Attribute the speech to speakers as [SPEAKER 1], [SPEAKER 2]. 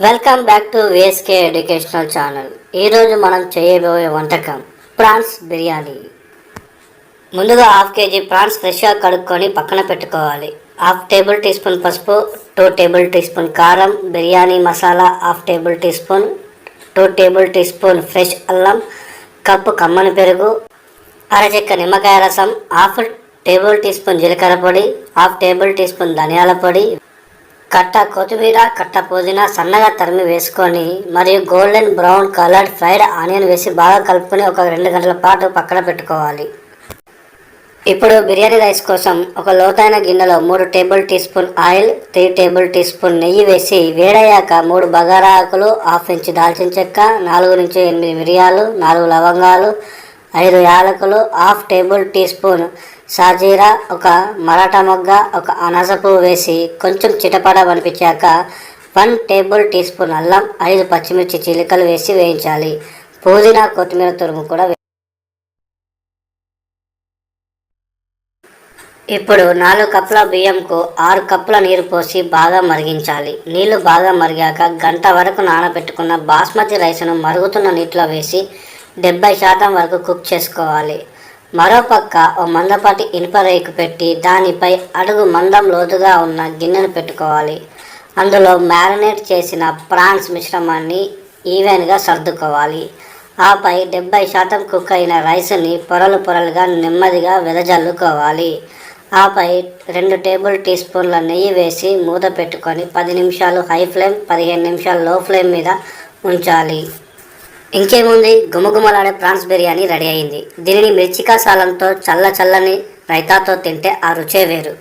[SPEAKER 1] Welcome back to VSK educational channel. ఈరోజు మనం చేయబోయే వంటకం ప్రాన్స్ బిర్యానీ. ముందుగా హాఫ్ కేజీ ప్రాన్స్ ఫ్రెష్గా కడుక్కొని పక్కన పెట్టుకోవాలి. హాఫ్ టేబుల్ టీ స్పూన్ పసుపు, 2 టేబుల్ టీ స్పూన్ కారం, biryani masala half table tea spoon, 2 table tea spoon fresh అల్లం, కప్పు కమ్మని పెరుగు, అరచెక్క నిమ్మకాయ రసం, హాఫ్ టేబుల్ టీ స్పూన్ జీలకర్ర పొడి, హాఫ్ టేబుల్ టీ స్పూన్ ధనియాల పొడి, కట్ట కొత్తిమీర, కట్ట పుదీనా సన్నగా తరిమి వేసుకొని మరియు golden brown coloured fried onion వేసి బాగా కలుపుకొని ఒక 2 గంటల పాటు పక్కన పెట్టుకోవాలి. ఇప్పుడు బిర్యానీ రైస్ కోసం ఒక లోతైన గిన్నెలో 3 table tea spoon oil, 3 table tea spoon నెయ్యి వేసి వేడయ్యాక 3 బగారా ఆకులు, 1/2 ఇంచు దాల్చిన చెక్క, 4 నుంచి 8 మిరియాలు, 4 లవంగాలు, 5 యాలకులు, 1/2 టేబుల్ టీ స్పూన్ సాజీరా, ఒక మరాఠా మొగ్గ, ఒక అనాస పువ్వు వేసి కొంచెం చిటపట వనిపించాక 1 టేబుల్ టీ స్పూన్ అల్లం, 5 పచ్చిమిర్చి చీలికలు వేసి వేయించాలి. పుదీనా కొత్తిమీర తురుము కూడా ఇప్పుడు 4 కప్పుల బియ్యంకు 6 కప్పుల నీరు పోసి బాగా మరిగించాలి. నీళ్లు బాగా మరిగాక గంట వరకు నానబెట్టుకున్న బాస్మతి రైస్ను మరుగుతున్న నీటిలో వేసి 70% వరకు కుక్ చేసుకోవాలి. మరోపక్క ఓ మందపాటి ఇనుప రేకు పెట్టి దానిపై అడుగు మందం లోతుగా ఉన్న గిన్నెను పెట్టుకోవాలి. అందులో మ్యారినేట్ చేసిన ప్రాన్స్ మిశ్రమాన్ని ఈవెన్గా సర్దుకోవాలి. ఆపై 70% కుక్ అయిన రైస్ని పొరలు పొరలుగా నెమ్మదిగా వెదజల్లుకోవాలి. ఆపై 2 టేబుల్ టీ స్పూన్ల నెయ్యి వేసి మూత పెట్టుకొని 10 నిమిషాలు హై ఫ్లేమ్, 15 నిమిషాలు లో ఫ్లేమ్ మీద ఉంచాలి. ఇంకేముంది, గుమగుమలాడే ప్రాన్స్ బిర్యానీ రెడీ అయింది. దీనిని మిర్చికా సాలంతో చల్లని రైతాతో తింటే ఆ రుచే వేరు.